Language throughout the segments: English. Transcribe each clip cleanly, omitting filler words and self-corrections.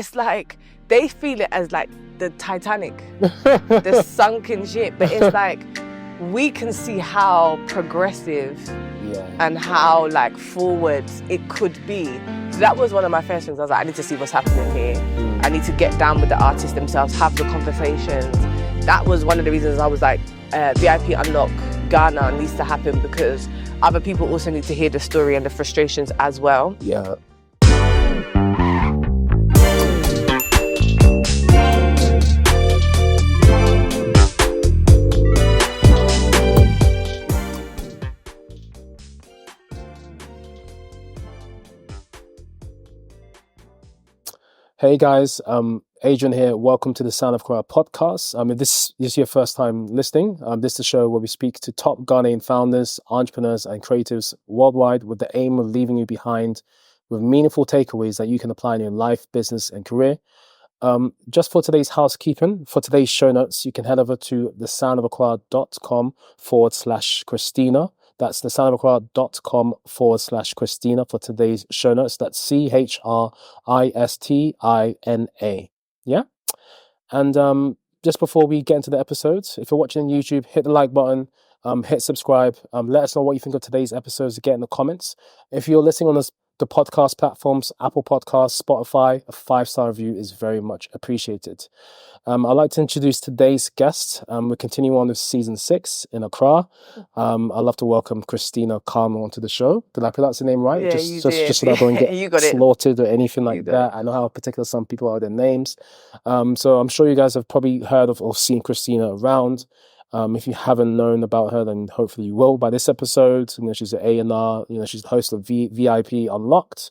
it's like they feel it as like the Titanic, the sunken ship. But it's like we can see how progressive and how like forward it could be. So that was one of my first things. I was like, I need to see what's happening here. I need to get down with the artists themselves, have the conversations. That was one of the reasons I was like, VIP Unlock Ghana needs to happen, because other people also need to hear the story and the frustrations as well. Yeah. Hey guys, Adrian here. Welcome to the Sound of Accra podcast. If this is your first time listening, this is the show where we speak to top Ghanaian founders, entrepreneurs, and creatives worldwide with the aim of leaving you behind with meaningful takeaways that you can apply in your life, business, and career. Just for today's housekeeping, for today's show notes, you can head over to thesoundofaccra.com/Christina. That's thesoundofaccra.com/Christina for today's show notes. That's CHRISTINA. Yeah? And just before we get into the episodes, if you're watching on YouTube, hit the like button, hit subscribe. Let us know what you think of today's episodes. Get in the comments. If you're listening on the podcast platforms, Apple Podcasts, Spotify, a 5-star review is very much appreciated. I'd like to introduce today's guest. We're continuing on with season 6 in Accra. I'd love to welcome Christina Carmel onto the show. Did I pronounce the name right? Yeah, just did. so that I don't get slaughtered or anything like that. It. I know how particular some people are with their names. So I'm sure you guys have probably heard of or seen Christina around. If you haven't known about her, then hopefully you will by this episode. You know, she's an A&R, she's the host of VIP Unlocked.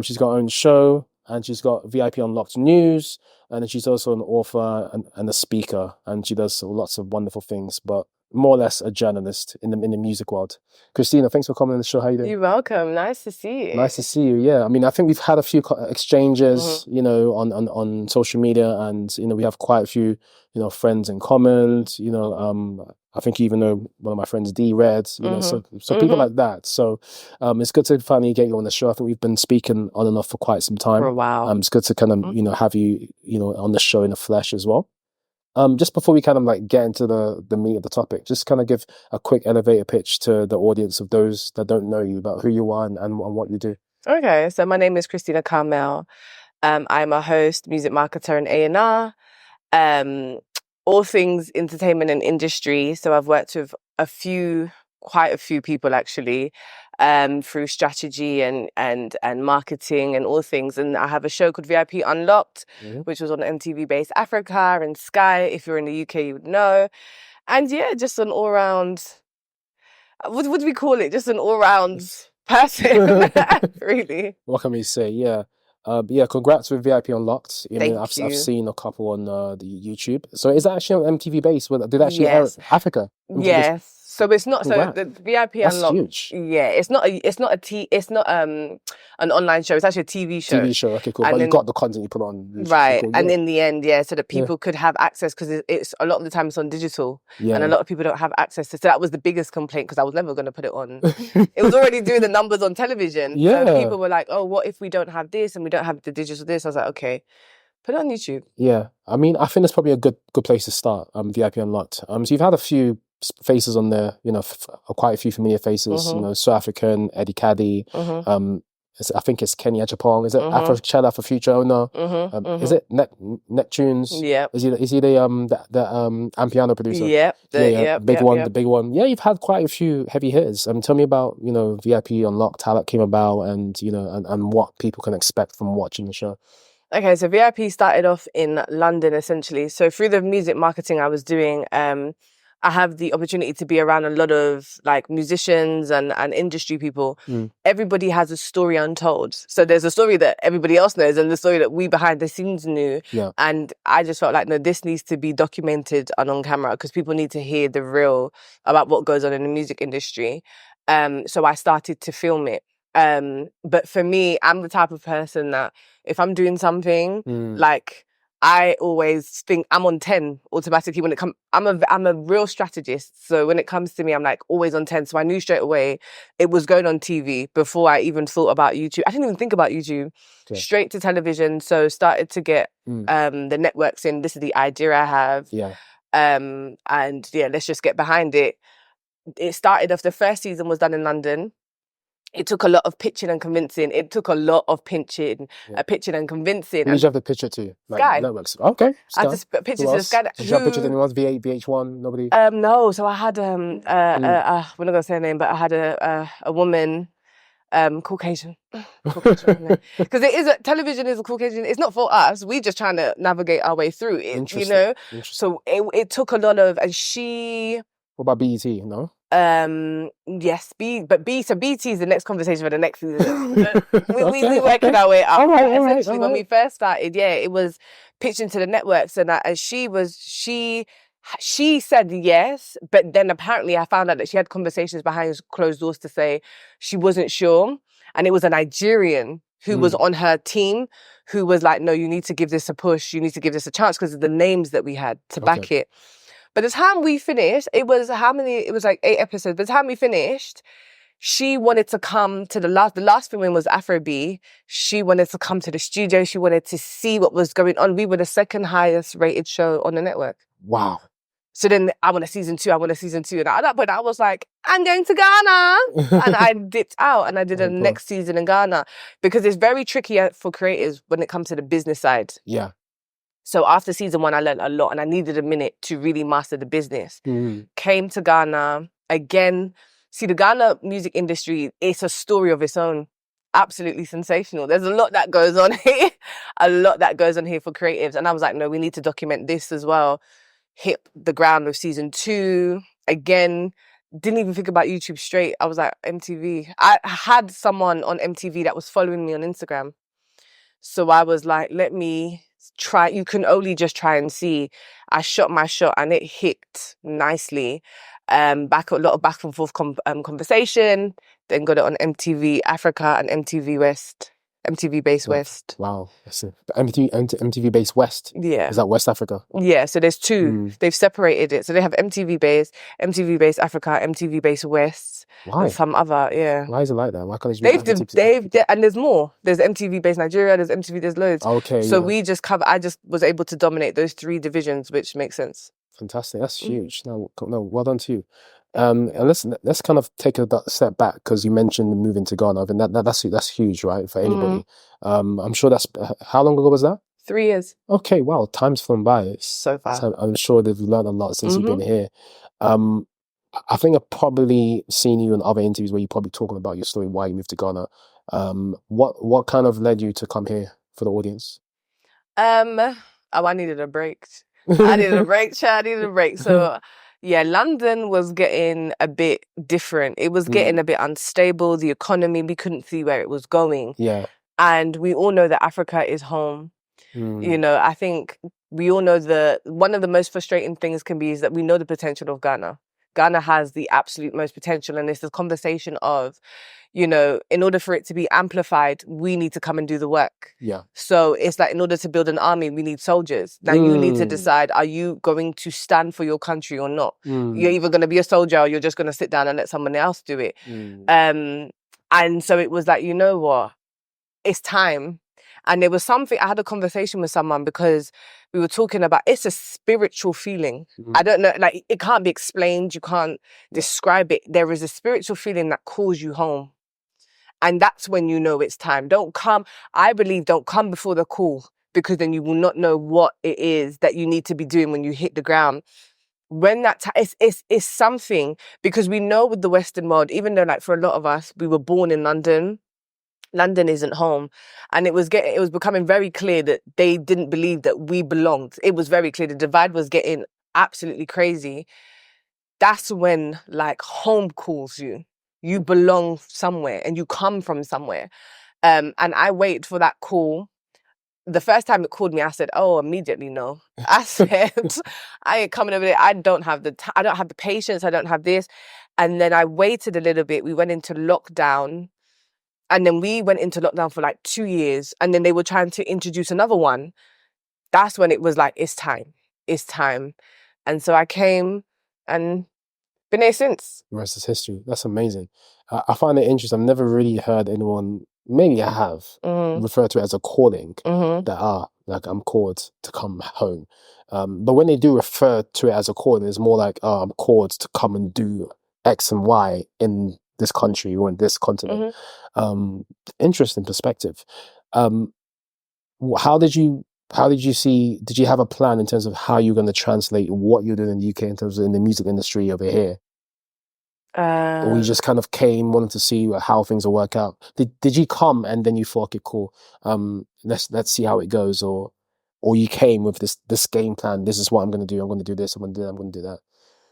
She's got her own show, and she's got VIP Unlocked News, and then she's also an author and a speaker, and she does lots of wonderful things, but more or less a journalist in the music world. Christina, thanks for coming on the show. How are you doing? You're welcome. Nice to see you. Nice to see you. Yeah, I mean, I think we've had a few exchanges, on social media, and we have quite a few, friends in common. I think you even know one of my friends, D Red. So people like that. So it's good to finally get you on the show. I think we've been speaking on and off for quite some time. For a while. It's good to kind of have you on the show in the flesh as well. Just before we kind of like get into the meat of the topic, just kind of give a quick elevator pitch to the audience of those that don't know you about who you are and what you do. Okay, so my name is Christina Carmel. I'm a host, music marketer, and A&R. All things entertainment and industry. So I've worked with quite a few people actually, through strategy and marketing and all things. And I have a show called VIP Unlocked, which was on MTV based Africa and Sky. If you're in the UK, you would know. And yeah, just an all-round, what would we call it? Just an all-round person, really. What can we say? Yeah. Congrats with VIP Unlocked. I've seen a couple on the YouTube. So is that actually on MTV base? Did it actually air Africa? Yes. So it's not. So the VIP Unlocked. Huge. Yeah, it's not an online show. It's actually a TV show. TV show. Okay, cool. And but then, you got the content you put on. Right, cool. And in the end, so that people could have access, because it's a lot of the time it's on digital, and a lot of people don't have access to. So that was the biggest complaint, because I was never going to put it on. It was already doing the numbers on television. Yeah. So people were like, "Oh, what if we don't have this and we don't have the digital this?" I was like, "Okay, put it on YouTube." Yeah, I mean, I think that's probably a good place to start. VIP Unlocked. So you've had a few faces on there, quite a few familiar faces. South African, Eddie Caddy. I think it's Kenny Ajapong. Is it Afro Chad, Afro Future owner? Is it Neptunes? Yeah. Is he the piano producer? Yeah. The big one. Yeah, you've had quite a few heavy hitters. Tell me about VIP Unlocked, how that came about, and and what people can expect from watching the show. Okay, so VIP started off in London essentially. So through the music marketing I was doing, I have the opportunity to be around a lot of like musicians and industry people. Everybody has a story untold. So there's a story that everybody else knows and the story that we behind the scenes knew. Yeah. And I just felt like, no, this needs to be documented and on camera, because people need to hear the real about what goes on in the music industry. So I started to film it. But for me, I'm the type of person that if I'm doing something, like I always think I'm on 10 automatically when it comes. I'm a real strategist. So when it comes to me, I'm like always on 10. So I knew straight away it was going on TV before I even thought about YouTube. I didn't even think about YouTube. Okay. Straight to television. So started to get the networks in. This is the idea I have. Yeah. And yeah, let's just get behind it. It started off, the first season was done in London. It took a lot of pitching and convincing. It took a lot of pitching and convincing. Who did you have to pitch it to? Like Sky. Networks. Okay. I had to pitch it to the Sky. Did you have to pitch it to anyone? V8, VH1? Nobody? No. So I had we're not gonna say her name, but I had a woman, Caucasian, because it is television is a Caucasian. It's not for us. We just trying to navigate our way through it, you know. So it took a lot of, and she. What about BET? No. Yes, so BT is the next conversation for the next season. we working our way up. All right, Essentially, when we first started, it was pitching to the networks, and she said yes, but then apparently I found out that she had conversations behind closed doors to say she wasn't sure, and it was a Nigerian who was on her team who was like, no, you need to give this a push, you need to give this a chance, because of the names that we had to back it. By the time we finished, it was like 8 episodes. By the time we finished, she wanted to come to the last filming was Afrobeat. She wanted to come to the studio. She wanted to see what was going on. We were the second highest rated show on the network. Wow. So then I want a season 2. And at that point, I was like, I'm going to Ghana. And I dipped out and I did a next season in Ghana, because it's very tricky for creators when it comes to the business side. Yeah. So after season 1, I learned a lot and I needed a minute to really master the business. Came to Ghana. Again, see, the Ghana music industry, it's a story of its own. Absolutely sensational. There's a lot that goes on here. A lot that goes on here for creatives. And I was like, no, we need to document this as well. Hit the ground with season 2. Again, didn't even think about YouTube straight. I was like, MTV. I had someone on MTV that was following me on Instagram. So I was like, let me try. You can only just try and see. I shot my shot and it hit nicely. A lot of back and forth conversation. Then got it on MTV Africa and MTV West. MTV Base West. Wow. That's it. MTV Base West. Yeah. Is that West Africa? Yeah, so there's 2. They've separated it. So they have MTV Base Africa, MTV Base West. Why? And some other, yeah. Why is it like that? Why can't they just and there's more. There's MTV Base Nigeria, there's MTV, there's loads. Okay. So I just was able to dominate those 3 divisions, which makes sense. Fantastic. That's huge. No, well done to you. And let's kind of take a step back, because you mentioned moving to Ghana, and that's huge, right, for anybody. I'm sure that's how long ago was that? 3 years. Okay, wow, time's flown by. So fast. So I'm sure they've learned a lot since you've been here. I think I've probably seen you in other interviews where you're probably talking about your story, why you moved to Ghana. What kind of led you to come here for the audience? I needed a break. I needed a break. So yeah, London was getting a bit different. It was getting a bit unstable. The economy, we couldn't see where it was going. Yeah. And we all know that Africa is home. You know, I think we all know one of the most frustrating things can be is that we know the potential of Ghana. Ghana has the absolute most potential, and it's this conversation of, you know, in order for it to be amplified, we need to come and do the work. Yeah. So it's like, in order to build an army, we need soldiers. Now you need to decide, are you going to stand for your country or not? You're either going to be a soldier or you're just going to sit down and let someone else do it. And so it was like, you know what? It's time. And there was something, I had a conversation with someone because we were talking about, it's a spiritual feeling. I don't know, like, it can't be explained. You can't describe it. There is a spiritual feeling that calls you home. And that's when you know it's time. Don't come before the call, because then you will not know what it is that you need to be doing when you hit the ground. When that it's something, because we know with the Western world, even though, like, for a lot of us, we were born in London, London isn't home. And it was becoming very clear that they didn't believe that we belonged. It was very clear. The divide was getting absolutely crazy. That's when, like, home calls you. You belong somewhere and you come from somewhere. And I waited for that call. The first time it called me, I said, oh, immediately no. I said, I ain't coming over there. I don't have the patience. I don't have this. And then I waited a little bit. We went into lockdown. And then we went into lockdown for like 2 years. And then they were trying to introduce another one. that's when it was like, it's time. And so I came and been here since. The rest is history. That's amazing. I find it interesting. I've never really heard anyone, maybe I have, refer to it as a calling, that like I'm called to come home. But when they do refer to it as a calling, it's more like, I'm called to come and do X and Y in this country or in this continent. Interesting perspective. How did you see, did you have a plan in terms of how you're going to translate what you're doing in the UK in terms of in the music industry over here? Or you just kind of came, wanted to see how things will work out? Did you come and then you thought, okay, cool, let's see how it goes, or you came with this game plan, this is what I'm going to do, I'm going to do this, I'm going to do that, I'm going to do that?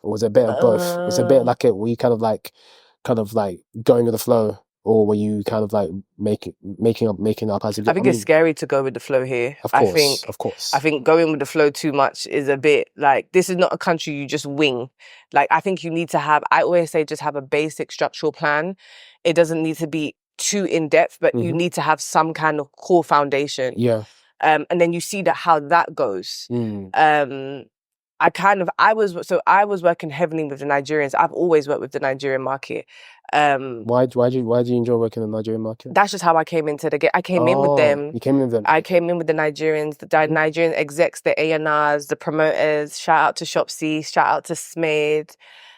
Or was it a bit of both? Was it a bit like it, were you kind of like going with the flow? Or were you kind of like making up as you go? I think it's scary to go with the flow here. Of course. I think going with the flow too much is a bit like, this is not a country you just wing. Like, I think you need to have, I always say, just have a basic structural plan. It doesn't need to be too in-depth, but you need to have some kind of core foundation. Yeah. And then you see how that goes. I was working heavily with the Nigerians. I've always worked with the Nigerian market. Why do you enjoy working in the Nigerian market? That's just how I came into the game. I came in with them. You came in with them. I came in with the Nigerians, the Nigerian execs, the A&Rs, the promoters. Shout out to Shopsy, shout out to Smid,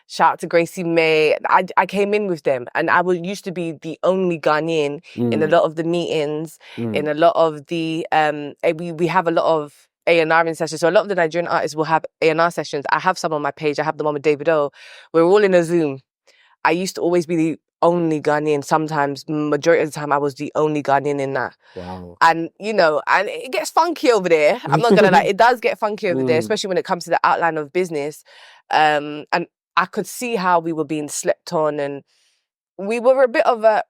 shout out to Gracie May. I came in with them, and I used to be the only Ghanaian in a lot of the meetings, in a lot of the we have a lot of A&R sessions. So a lot of the Nigerian artists will have A&R sessions. I have some on my page. I have them on with David O. We're all in a Zoom. I used to always be the only Ghanaian. Sometimes, majority of the time, I was the only Ghanaian in that. Wow. And, and it gets funky over there. I'm not going to lie. It does get funky over there, especially when it comes to the outline of business. And I could see how we were being slept on, and we were a bit of I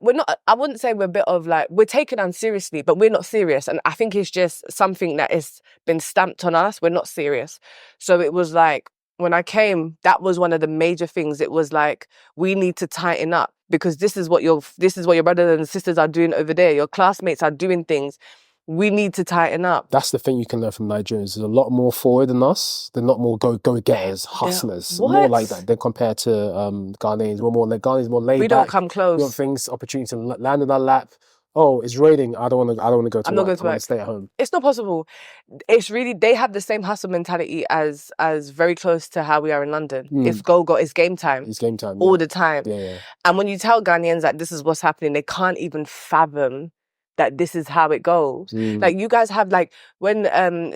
wouldn't say we're a bit of like, we're taken unseriously, but we're not serious. And I think it's just something that has been stamped on us. We're not serious. So it was like, when I came, that was one of the major things. It was like, we need to tighten up, because this is what your brothers and sisters are doing over there. Your classmates are doing things. We need to tighten up. That's the thing you can learn from Nigerians. They're a lot more forward than us. They're not more go-getters, hustlers. What? More like that than compared to Ghanaians. We're more like Ghanaians, more laid back. We don't come close. We want things, opportunity to land in our lap. Oh, it's raining. I don't want to go to work. I'm not going to work. Stay at home. It's not possible. It's really, they have the same hustle mentality as very close to how we are in London. It's it's game time. It's game time. All the time. Yeah. And when you tell Ghanaians that this is what's happening, they can't even fathom that this is how it goes. Like, you guys have, like, when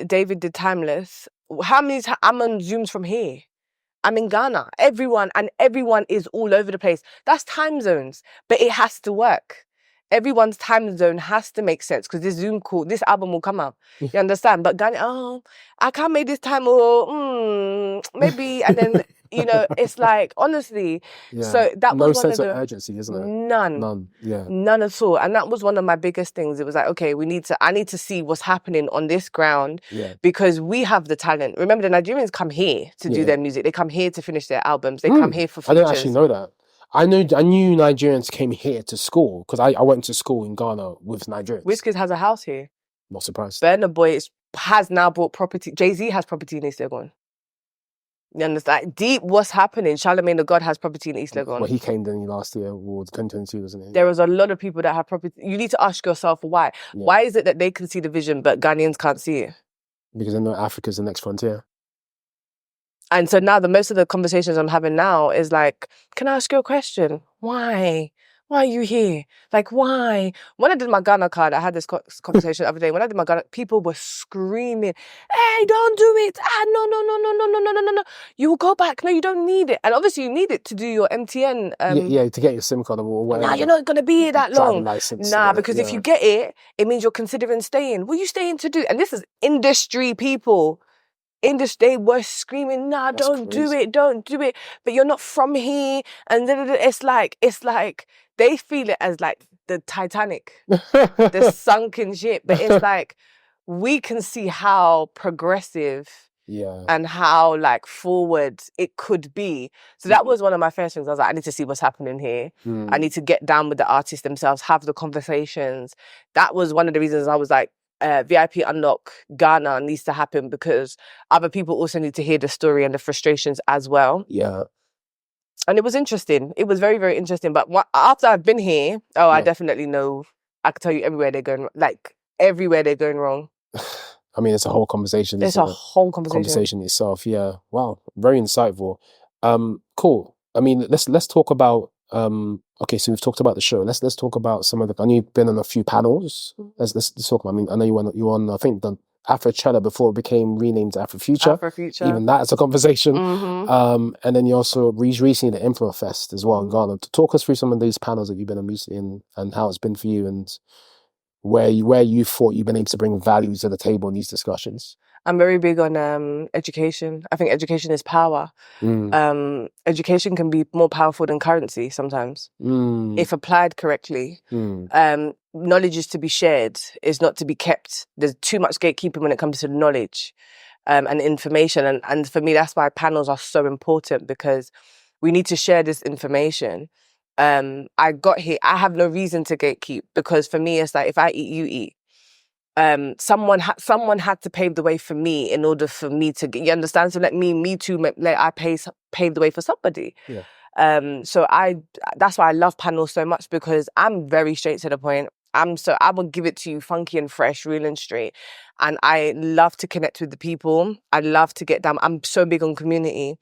David did Timeless, I'm on Zooms from here. I'm in Ghana. Everyone is all over the place. That's time zones, but it has to work. Everyone's time zone has to make sense, because this Zoom call, this album will come out. You understand? But Ghana, I can't make this time, or maybe, and then, it's like, honestly. Yeah. So that was no sense of urgency, isn't it? None. Yeah. None at all. And that was one of my biggest things. It was like, okay, I need to see what's happening on this ground, because we have the talent. Remember, the Nigerians come here to do their music. They come here to finish their albums. They come here for features. I didn't actually know that. I knew Nigerians came here to school, because I went to school in Ghana with Nigerians. Wizkid has a house here. Not surprised. Burna Boy has now bought property. Jay-Z has property in East Legon. You understand? Deep, what's happening? Charlamagne the God has property in East Legon. Well, he came then last year, or 2022, wasn't he? There was a lot of people that have property. You need to ask yourself why. Yeah. Why is it that they can see the vision, but Ghanaians can't see it? Because they know Africa's the next frontier. And so now most of the conversations I'm having now is like, can I ask you a question? Why? Why are you here? Like, why? When I did my Ghana card, I had this conversation the other day. When I did my Ghana, people were screaming, hey, don't do it. No. You will go back. No, you don't need it. And obviously you need it to do your MTN. To get your SIM card or whatever. Nah, you're not going to be here that long. License, because if you get it, it means you're considering staying. What are you staying to do? And this is industry people. They were screaming, nah, don't do it. But you're not from here. And it's like they feel it as like the Titanic, the sunken ship. But it's like, we can see how progressive and how like forward it could be. So that was one of my first things. I was like, I need to see what's happening here. I need to get down with the artists themselves, have the conversations. That was one of the reasons I was like, VIP Unlock Ghana needs to happen because other people also need to hear the story and the frustrations as well. Yeah. And it was interesting. It was very, very interesting. But after I've been here, I definitely know. I can tell you everywhere they're going, like everywhere they're going wrong. I mean, it's a whole conversation. It's a whole conversation Itself. Yeah. Wow. Very insightful. Cool. I mean, let's talk about. Okay, so we've talked about the show. Let's talk about some of the. I know you've been on a few panels. Let's talk about. I mean, I know you were on. I think the Afrochella before it became renamed Afrofuture. Afrofuture. Even that is a conversation. Mm-hmm. And then you also recently the Influence Fest as well in Ghana. To talk us through some of these panels that you've been on recently and how it's been for you and where you thought you've been able to bring value to the table in these discussions. I'm very big on education. I think education is power. Education can be more powerful than currency sometimes, if applied correctly. Knowledge is to be shared, is not to be kept. There's too much gatekeeping when it comes to knowledge and information. And for me, that's why panels are so important, because we need to share this information. I got here, I have no reason to gatekeep, because for me, it's like, if I eat, you eat. Someone had to pave the way for me in order for me to get, you understand? So let me too, let I pave the way for somebody. Yeah. So that's why I love panels so much, because I'm very straight to the point. I will give it to you funky and fresh, real and straight. And I love to connect with the people. I love to get down. I'm so big on community.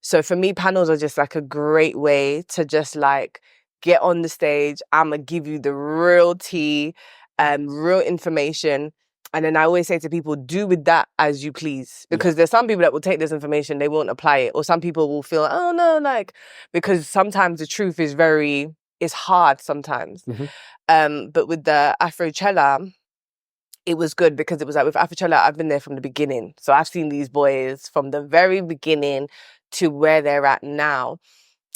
So for me, panels are just like a great way to just like get on the stage. I'm going to give you the real tea, real information. And then I always say to people, do with that as you please. Because there's some people that will take this information, they won't apply it. Or some people will feel, oh no, like, because sometimes the truth is it's hard sometimes. But with the Afrochella, it was good, because it was like, with Afrochella, I've been there from the beginning. So I've seen these boys from the very beginning to where they're at now.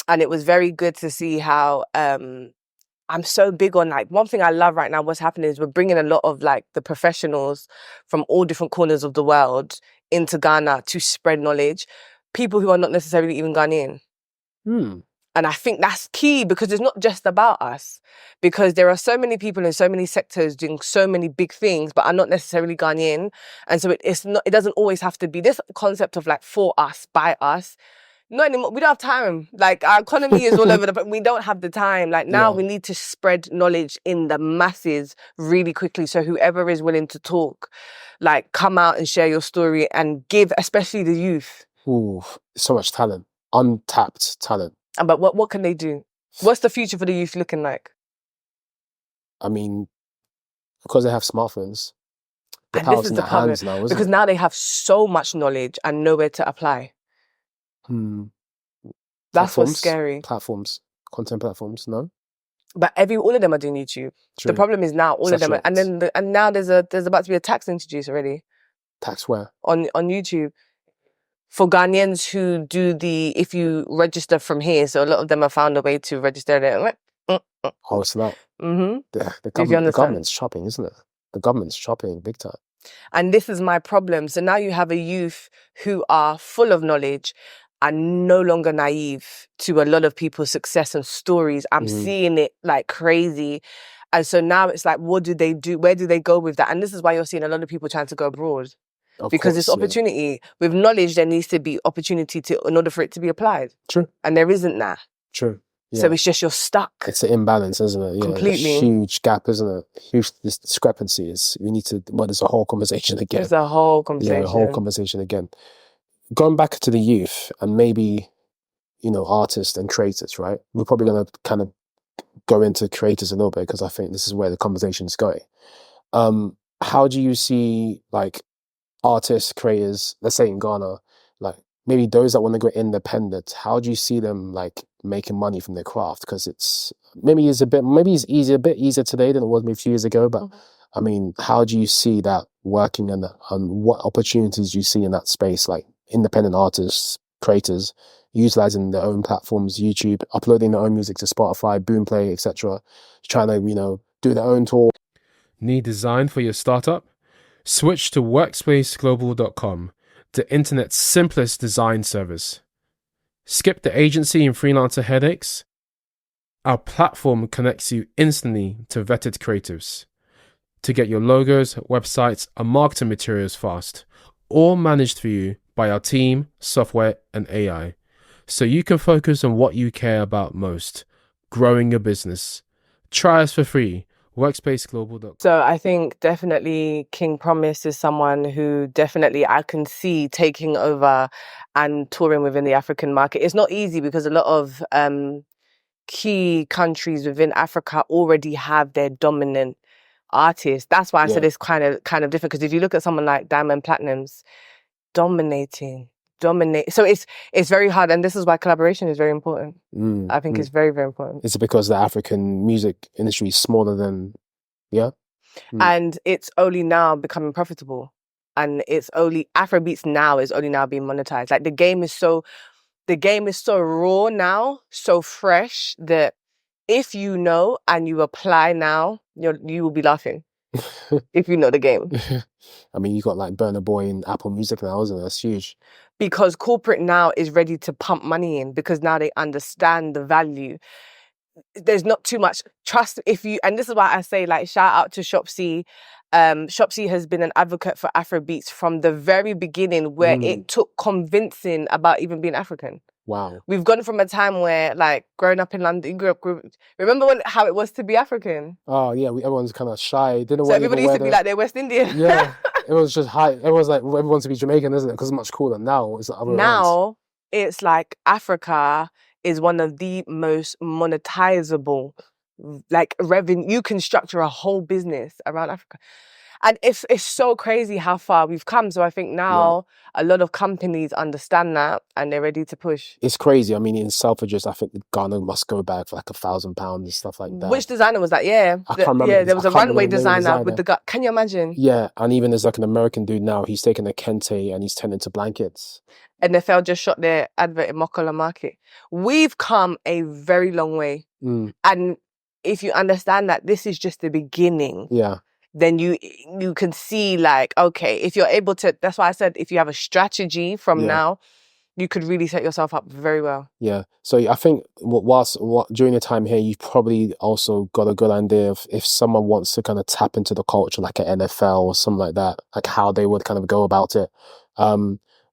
And it was very good to see how I'm so big on, like, one thing I love right now, what's happening is we're bringing a lot of like the professionals from all different corners of the world into Ghana to spread knowledge. People who are not necessarily even Ghanaian. And I think that's key, because it's not just about us, because there are so many people in so many sectors doing so many big things, but are not necessarily Ghanaian. And so it doesn't always have to be this concept of like for us, by us. Not anymore. We don't have time. Like, our economy is all over the place. We don't have the time. Like, now we need to spread knowledge in the masses really quickly. So whoever is willing to talk, like, come out and share your story and give, especially the youth. Ooh, so much talent. Untapped talent. But what can they do? What's the future for the youth looking like? I mean, because they have smartphones, the and power's this is in the their problem, hands now, isn't because it? now they have so much knowledge and nowhere to apply. That's what's scary. Platforms, content platforms, no? But all of them are doing YouTube. True. The problem is now all of them, and now there's about to be a tax introduced already. Tax where? On YouTube. For Ghanaians who if you register from here, so a lot of them have found a way to register there. Oh, it's not. The government's shopping, isn't it? The government's shopping big time. And this is my problem. So now you have a youth who are full of knowledge and no longer naive to a lot of people's success and stories. I'm seeing it like crazy. And so now it's like, what do they do? Where do they go with that? And this is why you're seeing a lot of people trying to go abroad. Because it's opportunity. With knowledge, there needs to be opportunity in order for it to be applied. True. And there isn't that. True. Yeah. So it's just you're stuck. It's an imbalance, isn't it? Yeah, completely. A huge gap, isn't it? Huge discrepancy. There's a whole conversation again. There's a whole conversation. Yeah, a whole conversation again. Going back to the youth and maybe, artists and creators, right? We're probably going to kind of go into creators a little bit, because I think this is where the conversation is going. How do you see, like, artists, creators, let's say in Ghana, like maybe those that want to go independent, how do you see them like making money from their craft? Because it's a bit easier today than it was maybe a few years ago. But I mean, how do you see that working, and what opportunities do you see in that space, like independent artists, creators, utilizing their own platforms, YouTube, uploading their own music to Spotify, Boomplay, etc., trying to do their own tour? Need design for your startup? Switch to workspaceglobal.com, the internet's simplest design service. Skip the agency and freelancer headaches. Our platform connects you instantly to vetted creatives. to get your logos, websites, and marketing materials fast, all managed for you by our team, software, and AI. So you can focus on what you care about most, growing your business. Try us for free. Workspaceglobal.com. So I think definitely King Promise is someone who definitely I can see taking over and touring within the African market. It's not easy because a lot of key countries within Africa already have their dominant artists. That's why I said it's kind of different, because if you look at someone like Diamond Platnumz, dominate. So it's very hard, and this is why collaboration is very important. I think it's very, very important. Is it because the African music industry is smaller than, and it's only now becoming profitable, and it's only Afrobeats now is only now being monetized. Like the game is so raw now, so fresh, that if you know and you apply now, you will be laughing if you know the game. I mean, you got like Burna Boy in Apple Music now, isn't it? That's huge. Because corporate now is ready to pump money in, because now they understand the value. There's not too much trust and this is why I say, like, shout out to Shopsy. Shopsy has been an advocate for Afrobeats from the very beginning, where it took convincing about even being African. Wow. We've gone from a time where, like, growing up in London, remember how it was to be African? Oh yeah, everyone's kind of shy. So everybody used to be like they're West Indian. Yeah, it was just high. Everyone's like, everyone wants to be Jamaican, isn't it? Because it's much cooler now. It's the other way around. It's like Africa is one of the most monetizable, like, revenue. You can structure a whole business around Africa. And it's so crazy how far we've come. So I think now a lot of companies understand that and they're ready to push. It's crazy. I mean, in Selfridges, I think Ghana must go back for like £1,000 and stuff like that. Which designer was that? Yeah. I can't remember. Yeah, there was a runway designer with the gut. Can you imagine? Yeah, and even there's like an American dude now, he's taken a kente and he's turned into blankets. NFL just shot their advert in Mokola Market. We've come a very long way. And if you understand that this is just the beginning, then you can see, like, okay, if you're able to, that's why I said, if you have a strategy from now, you could really set yourself up very well. Yeah. So I think during your time here, you've probably also got a good idea of if someone wants to kind of tap into the culture, like an NFL or something like that, like how they would kind of go about it.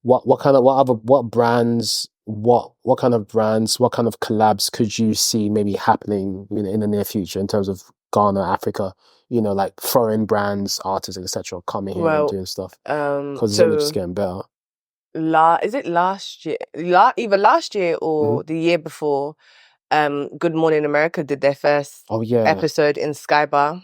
What kind of brands, what kind of collabs could you see maybe happening in the near future in terms of Ghana, Africa? Like foreign brands, artists, etc., coming here and doing stuff. Because it's just getting better. Is it last year? Either last year or the year before, Good Morning America did their first episode in Skybar.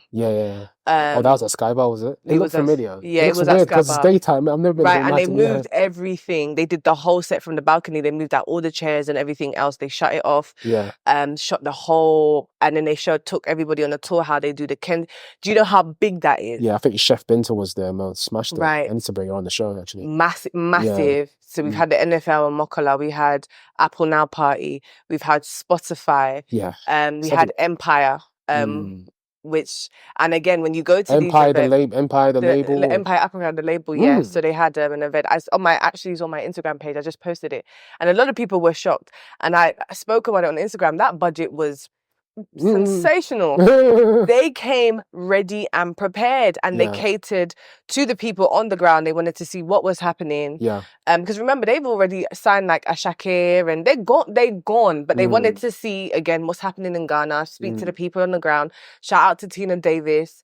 That was at Skybar, was it? It looked familiar. Yeah, it was weird at Skybar. Because it's daytime. I've never been to and they moved everything. They did the whole set from the balcony. They moved out all the chairs and everything else. They shut it off. Shot the whole, and then they took everybody on a tour how they do the Ken. Do you know how big that is? Yeah, I think Chef Binta was there and smashed it. Right. I need to bring her on the show, actually. Massive. Yeah. So we've had the NFL and Mokola. We had Apple Now Party. We've had Spotify. Yeah. We had Empire. Which, and again, when you go to Empire, the label. Empire Africa, the label, yeah. So they had an event. It's on my Instagram page. I just posted it. And a lot of people were shocked. And I spoke about it on Instagram. That budget was sensational. They came ready and prepared, and they catered to the people on the ground. They wanted to see what was happening. Because remember, they've already signed like a Shakir, and they're gone, but they wanted to see again what's happening in Ghana, speak to the people on the ground. Shout out to Tina Davis.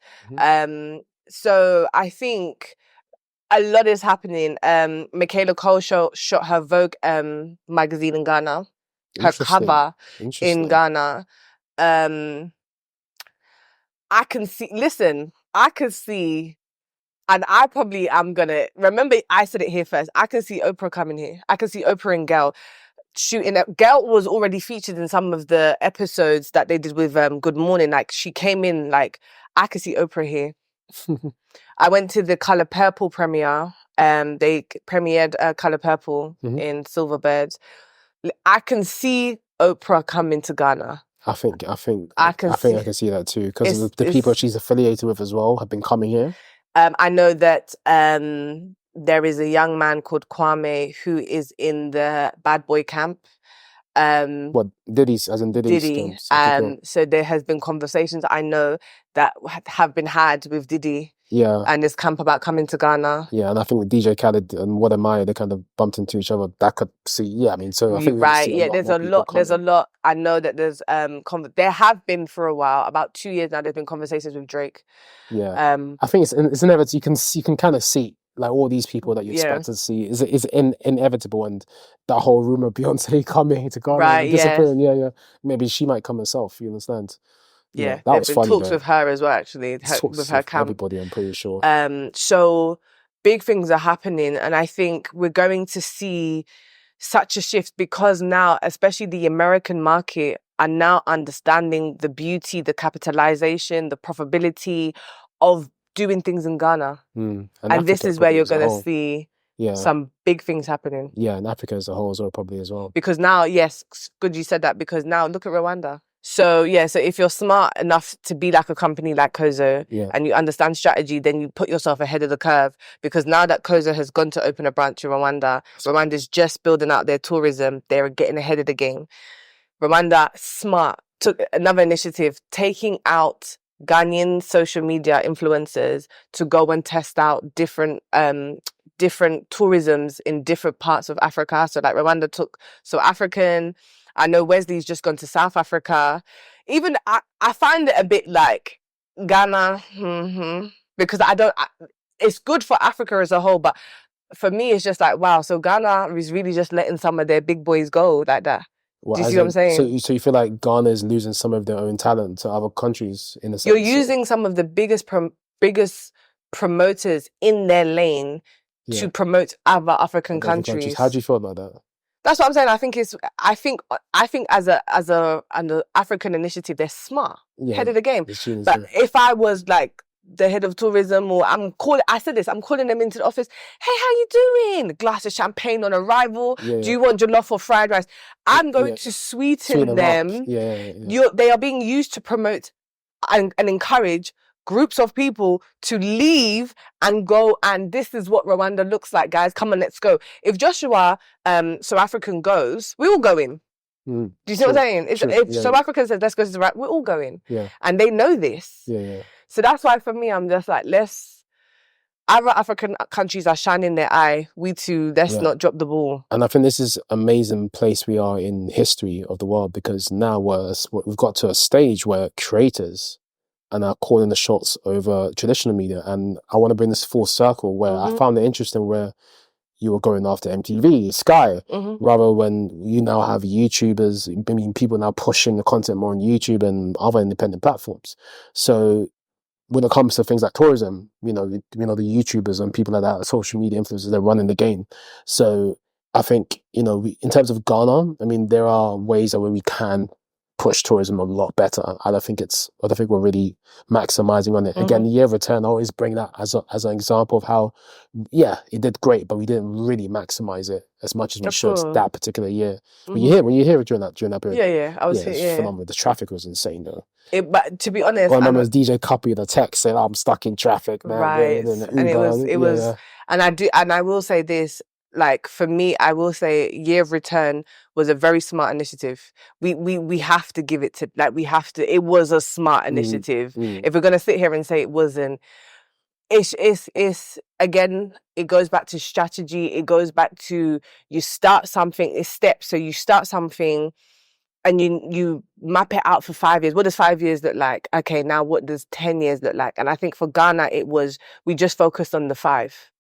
So I think a lot is happening. Michaela Cole shot her Vogue magazine in Ghana, her cover in Ghana. I can see, and I probably am gonna remember, I said it here first. I can see Oprah coming here. I can see Oprah and Gail shooting it. Gail was already featured in some of the episodes that they did with Good Morning. Like, she came in, like, I could see Oprah here. I went to the Color Purple premiere. They premiered Color Purple in Silverbird. I can see Oprah coming to Ghana. I think I can see that too, because the people she's affiliated with as well have been coming here. I know that there is a young man called Kwame who is in the Bad Boy camp. What Diddy's, as in Diddy's Diddy. okay, cool. So there has been conversations I know that have been had with Diddy Yeah, and his camp about coming to Ghana. yeah, and I think with DJ Khaled and What Am I, they kind of bumped into each other. That could see, yeah, I mean, so I think we're gonna Right. see a Yeah, lot more people there's a coming. lot. I know that there's there have been for a while, about 2 years now, there's been conversations with Drake. Yeah, Um I think it's inevitable. You can kind of see like all these people that you yeah. expect to see is inevitable, and that whole rumor of Beyonce coming to Ghana and Right, then yes. disappearing. Yeah, yeah, maybe she might come herself. You understand? Yeah, Yeah. that There've was been funny talks though. with her as well, actually, with Talks her of camp. everybody, I'm pretty sure. So big things are happening, and I think we're going to see such a shift because now, especially the American market, are now understanding the beauty, the capitalization, the profitability of doing things in Ghana. And And this Africa is where probably you're as a going to whole. see Yeah, some big things happening. yeah, and Africa as a whole as well, probably as well. Because now, yes, good you said that, because now look at Rwanda. So yeah, so if you're smart enough to be like a company like Kozo Yeah, and you understand strategy, then you put yourself ahead of the curve, because now that Kozo has gone to open a branch in Rwanda, Rwanda's just building out their tourism. They're getting ahead of the game. Rwanda, smart, took another initiative, taking out Ghanaian social media influencers to go and test out different tourisms in different parts of Africa. So like Rwanda took South African. I know Wesley's just gone to South Africa. Even I find it a bit like Ghana, because it's good for Africa as a whole, but for me, it's just like, wow, so Ghana is really just letting some of their big boys go like that. well, Do you as see what I'm in, saying? so you feel like Ghana is losing some of their own talent to other countries in a You're sense. using some of the biggest promoters in their lane Yeah, to promote other African other countries. How do countries. you feel about that? That's what I'm saying. I think as an African initiative, they're smart, Yeah, head of the game. the students. But if I was like the head of tourism, or I'm calling them into the office. Hey, how you doing? Glass of champagne on arrival. Yeah, Do yeah, you want jollof or fried rice? I'm going yeah. to Sweeten sweeten them up. them. Yeah, yeah. They are being used to promote and encourage groups of people to leave and go, and this is what Rwanda looks like, guys. Come on, let's go. If Joshua, South African goes, we're all going. Mm, Do you see what I'm saying? true. If Yeah, South African says let's go to South, we're all going. yeah, And they know this. yeah, yeah. So that's why for me, I'm just like, other African countries are shining their eye. We too, let's Yeah. not drop the ball. And I think this is amazing place we are in history of the world, because now we've got to a stage where creators are now calling the shots over traditional media. And I want to bring this full circle where I found it interesting where you were going after MTV, Sky, rather when you now have YouTubers, I mean, people now pushing the content more on YouTube and other independent platforms. So when it comes to things like tourism, the YouTubers and people like that, social media influencers, they're running the game. So I think, in terms of Ghana, I mean, there are ways that we can push tourism a lot better. I don't think we're really maximizing on it. Again, the year of return, I always bring that as an example of how, yeah, it did great, but we didn't really maximize it as much as we should that particular year. When you hear it during that period, Yeah, I was it's phenomenal. The traffic was insane though. But to be honest, I remember DJ Cuppy the text saying, "I'm stuck in traffic, man." right, and it was, and I will say this. Like for me, I will say Year of Return was a very smart initiative. We have to give it to, like, we have to. It was a smart initiative. If we're gonna sit here and say it wasn't, it's again, it goes back to strategy. It goes back to, you start something, it's steps. So you start something and you map it out for 5 years. What does 5 years look like? Okay, now what does 10 years look like? And I think for Ghana, we just focused on the 5.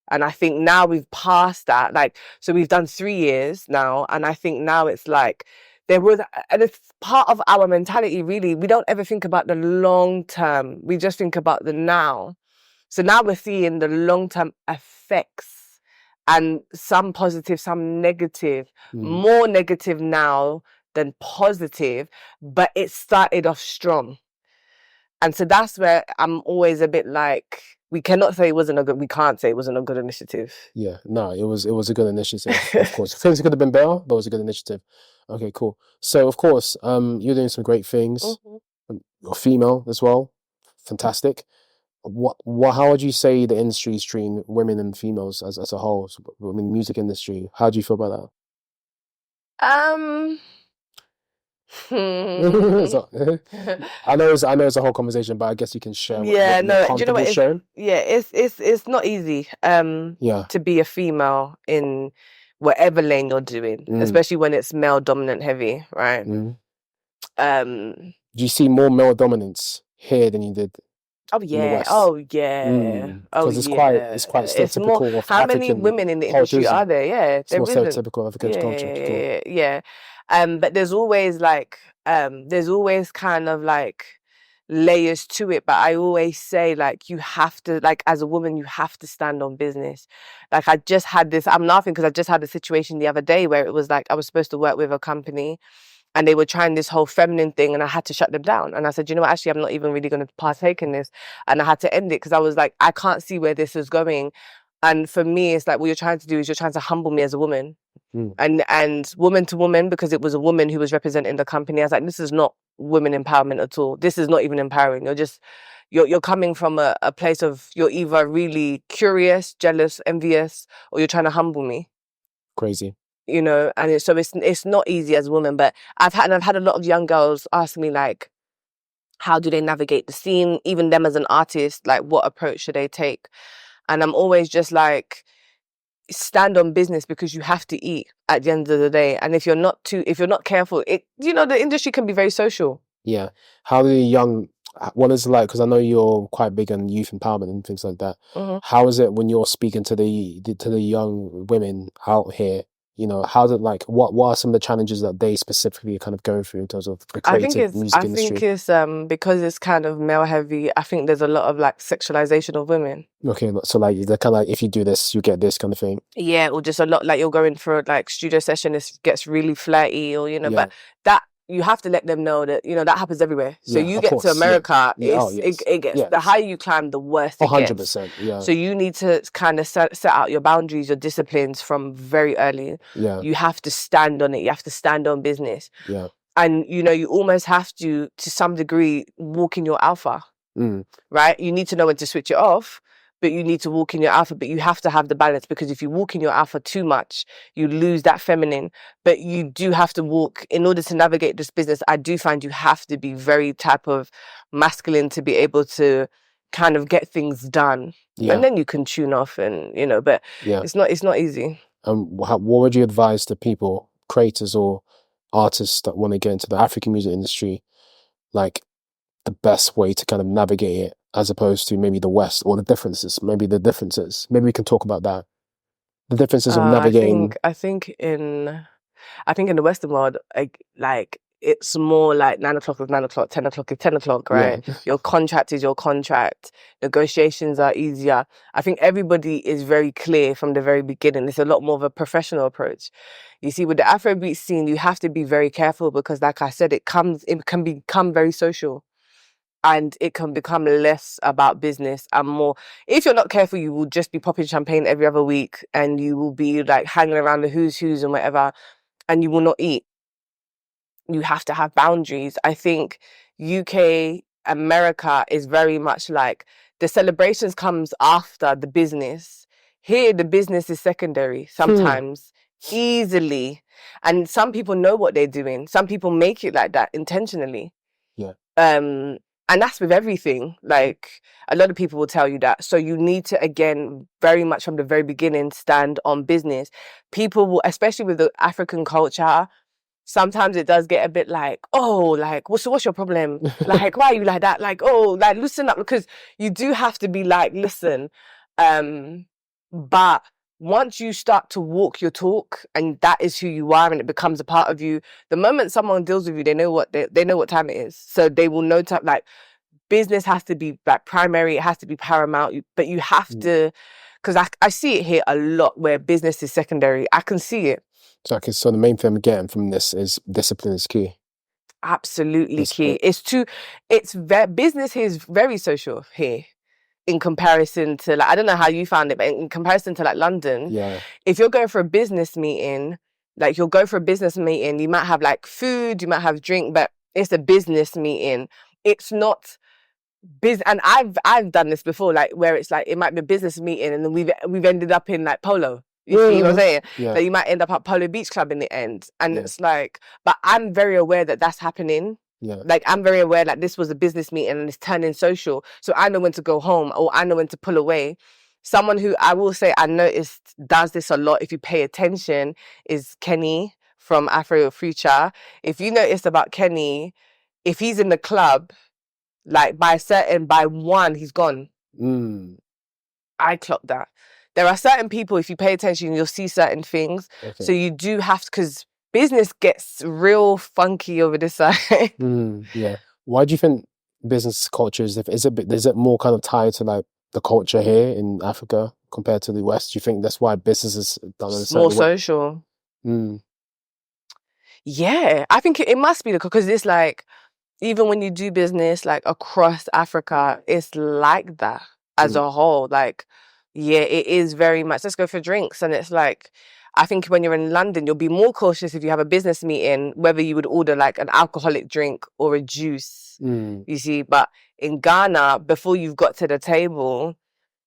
And I think now we've passed that. Like, so we've done 3 years now. And I think now it's like, and it's part of our mentality, really. We don't ever think about the long term. We just think about the now. So now we're seeing the long-term effects, and some positive, some negative, more negative now than positive, but it started off strong. And so that's where I'm always a bit like, we can't say it wasn't a good initiative. Yeah, no, it was a good initiative, of course. Things could have been better, but it was a good initiative. Okay, cool. So of course, you're doing some great things. You're female as well. Fantastic. How would you say the industry is treating women and females as a whole? So, I mean, music industry. How do you feel about that? Um, So, I know it's a whole conversation, but I guess you can share what yeah, you're no, do you know comfortable what? sharing. It's not easy Yeah. to be a female in whatever lane you're doing, especially when it's male dominant heavy, right? Mm. Um, Do you see more male dominance here than you did oh in the yeah, West? oh yeah, oh Because yeah. it's quite It's more. stereotypical of How many African women in the culture, industry isn't are it? there? Yeah, It's more there isn't. stereotypical of African Yeah, culture. yeah, Cool. yeah, yeah. But there's always like, there's always kind of like layers to it. But I always say like, you have to, like, as a woman, you have to stand on business. Like I just had this. I'm laughing because I just had a situation the other day where it was like I was supposed to work with a company. And they were trying this whole feminine thing, and I had to shut them down. And I said, you know what, actually, I'm not even really going to partake in this. And I had to end it because I was like, I can't see where this is going. And for me, it's like, what you're trying to do is you're trying to humble me as a woman. And woman to woman, because it was a woman who was representing the company. I was like, this is not women empowerment at all. This is not even empowering. You're coming from a place of, you're either really curious, jealous, envious, or you're trying to humble me. Crazy. You know, and it's not easy as a woman, but I've had a lot of young girls ask me like, how do they navigate the scene? Even them as an artist, like what approach should they take? And I'm always just like, stand on business because you have to eat at the end of the day. And if you're not careful, the industry can be very social. Yeah. How do what is it like? Because I know you're quite big on youth empowerment and things like that. Mm-hmm. How is it when you're speaking to the young women out here? You know, how's it like? What are some of the challenges that they specifically kind of go through in terms of the creative music industry? I think it's because it's kind of male heavy. I think there's a lot of like sexualization of women. Okay, so like they're kind of like, if you do this, you get this kind of thing. Yeah, or just a lot like you're going for like studio session, it gets really flirty, or Yeah. but that you have to let them know that that happens everywhere. So Yeah, you of get to course, yeah. America, Yeah, oh, yes. it gets Yes. the higher you climb, the worse it gets. 100%. Yeah. So you need to kind of set out your boundaries, your disciplines from very early. Yeah. You have to stand on it. You have to stand on business. Yeah. And you almost have to some degree, walk in your alpha. Right? You need to know when to switch it off, but you need to walk in your alpha. But you have to have the balance, because if you walk in your alpha too much, you lose that feminine. But you do have to walk, in order to navigate this business, I do find you have to be very type of masculine to be able to kind of get things done. Yeah. And then you can tune off, and but Yeah. it's not easy. What would you advise to people, creators or artists that want to get into the African music industry, like the best way to kind of navigate it, as opposed to maybe the West, or the differences? Maybe we can talk about that. The differences of navigating. I think in the Western world, like it's more like 9 o'clock is 9 o'clock, 10 o'clock is 10 o'clock, right? Yeah. Your contract is your contract. Negotiations are easier. I think everybody is very clear from the very beginning. It's a lot more of a professional approach. You see, with the Afrobeat scene, you have to be very careful because, like I said, it can become very social. And it can become less about business and more. If you're not careful, you will just be popping champagne every other week, and you will be like hanging around the who's and whatever, and you will not eat. You have to have boundaries. I think UK, America is very much like the celebrations comes after the business. Here, the business is secondary sometimes, easily. And some people know what they're doing. Some people make it like that intentionally. Yeah. And that's with everything. Like, a lot of people will tell you that. So you need to, again, very much from the very beginning, stand on business. People will, especially with the African culture, sometimes it does get a bit like, oh, like, what's your problem? Like, why are you like that? Like, oh, like, loosen up, because you do have to be like, listen. But once you start to walk your talk, and that is who you are, and it becomes a part of you, the moment someone deals with you, they know what time it is. So they will know time. Like, business has to be like primary, it has to be paramount, but you have to, because I see it here a lot where business is secondary. I can see it. So the main thing I'm getting from this is discipline is key. Absolutely key. Business here is very social here, in comparison to, like, I don't know how you found it, but in comparison to like London, Yeah. If you're going for a business meeting, like you'll go for a business meeting, you might have like food, you might have drink, but it's a business meeting. It's not business. And I've done this before, like where it's like it might be a business meeting, and then we've ended up in like polo. You see what I'm saying? Yeah. That you might end up at Polo Beach Club in the end. And Yeah. it's like, but I'm very aware that that's happening. Yeah. Like, I'm very aware that this was a business meeting and it's turning social. So I know when to go home or I know when to pull away. Someone who I will say I noticed does this a lot, if you pay attention, is Kenny from Afro Future. If you notice about Kenny, if he's in the club, like by 1, he's gone. I clocked that. There are certain people, if you pay attention, you'll see certain things. Okay. So you do have to, because business gets real funky over this side. Yeah. Why do you think business culture is it more kind of tied to like the culture here in Africa compared to the West? Do you think that's why business is done in a It's certain more way? social. Yeah, I think it must be because it's like, even when you do business like across Africa, it's like that as a whole. Like, yeah, it is very much, let's go for drinks. And it's like, I think when you're in London, you'll be more cautious if you have a business meeting, whether you would order like an alcoholic drink or a juice, you see. But in Ghana, before you've got to the table,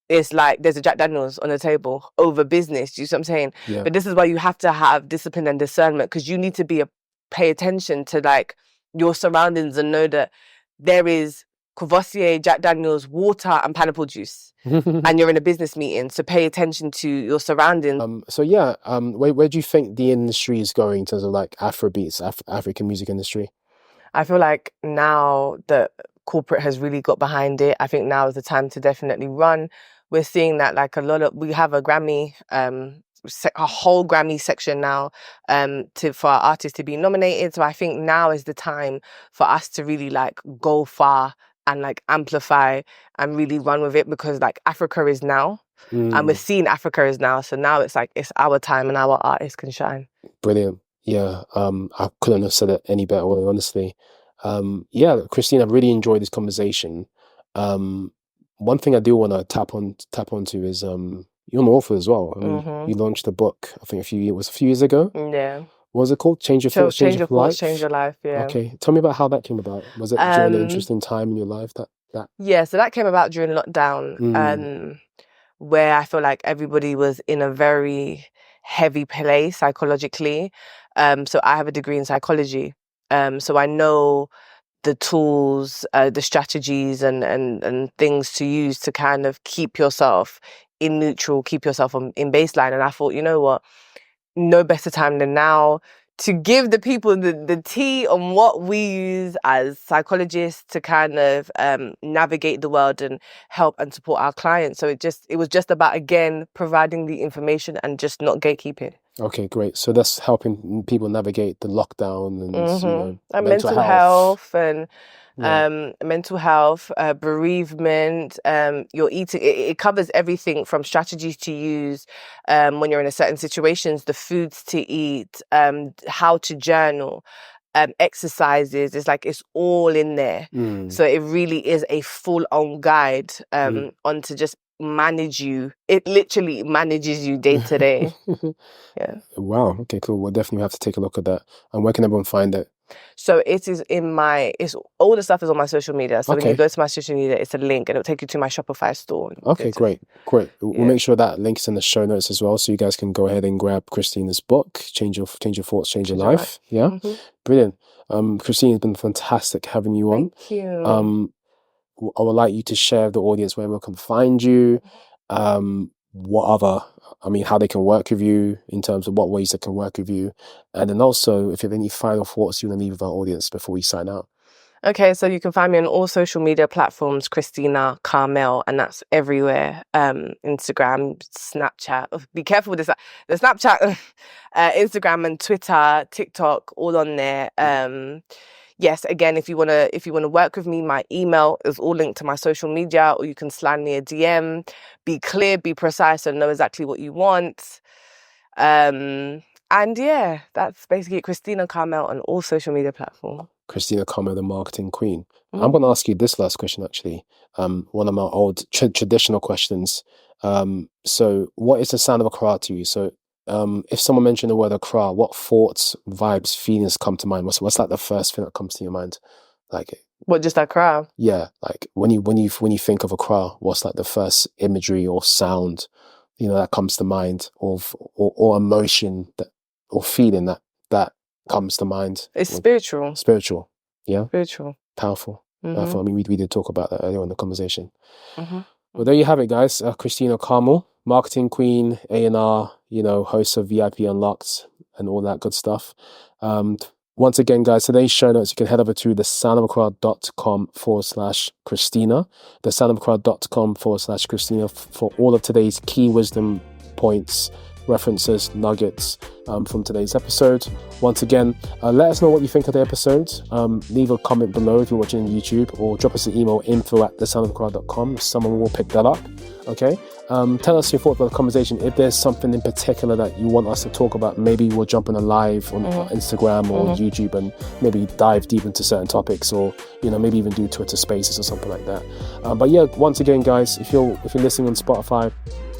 it's like there's a Jack Daniels on the table over business. Do you see what I'm saying? Yeah. But this is why you have to have discipline and discernment, because you need to pay attention to like your surroundings and know that there is Courvoisier, Jack Daniels, water and pineapple juice. And you're in a business meeting, so pay attention to your surroundings. Where do you think the industry is going in terms of like Afrobeats, African music industry? I feel like now that corporate has really got behind it, I think now is the time to definitely run. We're seeing that like we have a Grammy, a whole Grammy section now for our artists to be nominated. So I think now is the time for us to really like go far and like amplify and really run with it, because like Africa is now. And we're seeing Africa is now. So now it's like, it's our time and our artists can shine. Brilliant. Yeah. I couldn't have said it any better, honestly. Yeah, Christina, I've really enjoyed this conversation. One thing I do want to tap onto is you're an author as well. I mean, you launched a book, I think a few years ago. Yeah. What was it called? Change Your Thoughts, Change Your Life? Change Your Life, yeah. Okay. Tell me about how that came about. Was it during an interesting time in your life that? Yeah, so that came about during lockdown, where I feel like everybody was in a very heavy place psychologically. So I have a degree in psychology. So I know the tools, the strategies and things to use to kind of keep yourself in neutral, keep yourself in baseline. And I thought, you know what, no better time than now to give the people the tea on what we use as psychologists to kind of navigate the world and help and support our clients. So it was just about, again, providing the information and just not gatekeeping. Okay, great. So that's helping people navigate the lockdown and, and mental health and mental health, bereavement, your eating. It covers everything from strategies to use when you're in a certain situations, the foods to eat, how to journal, exercises. It's like it's all in there. So it really is a full-on guide onto just manage you. It literally manages you day to day. Yeah. Wow. Okay, cool. We'll definitely have to take a look at that. And where can everyone find it? So it is all the stuff is on my social media. So when you go to my social media, it's a link and it'll take you to my Shopify store. Okay, great. We'll make sure that link's in the show notes as well, so you guys can go ahead and grab Christina's book, Change Your Thoughts, Change Your Life. Yeah. Brilliant. Christina, it's been fantastic having you on. Thank you. I would like you to share with the audience where we can find you, how they can work with you, in terms of what ways they can work with you. And then also, if you have any final thoughts you want to leave with our audience before we sign out. Okay, so you can find me on all social media platforms, Christina Carmel, and that's everywhere. Instagram, Snapchat. Be careful with this. The Snapchat, Instagram and Twitter, TikTok, all on there. Yes, again, if you wanna work with me, my email is all linked to my social media, or you can slide me a DM. Be clear, be precise, and know exactly what you want. And yeah, that's basically Christina Carmel on all social media platforms. Christina Carmel, the marketing queen. I'm going to ask you this last question, actually. One of my old traditional questions. So what is the sound of Accra to you? So if someone mentioned the word Accra, what thoughts, vibes, feelings come to mind? What's like the first thing that comes to your mind? Like, what, just Accra? Yeah, like when you think of Accra, what's like the first imagery or sound that comes to mind, or emotion or feeling that comes to mind? It's spiritual. Spiritual, yeah, Spiritual. powerful. Mhm. Powerful. I mean, we did talk about that earlier in the conversation. Mhm. Well, there you have it, guys. Christina Carmel, marketing queen, A&R, host of VIP Unlocked and all that good stuff. Once again, guys, today's show notes, you can head over to thesoundofacrowd.com/Christina, thesoundofacrowd.com/Christina for all of today's key wisdom points, references, nuggets from today's episode. Once again, let us know what you think of the episode. Leave a comment below if you're watching on YouTube, or drop us an email, info@thesoundofacrowd.com. Someone will pick that up. Okay. Tell us your thoughts about the conversation. If there's something in particular that you want us to talk about, maybe we'll jump on a live on Instagram or YouTube and maybe dive deep into certain topics, or maybe even do Twitter Spaces or something like that. But yeah, once again, guys, if you're listening on Spotify,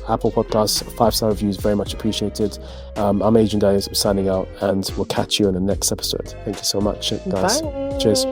Apple Podcasts, 5-star reviews, very much appreciated. I'm Adrian, signing out, and we'll catch you in the next episode. Thank you so much, guys. Bye. Cheers.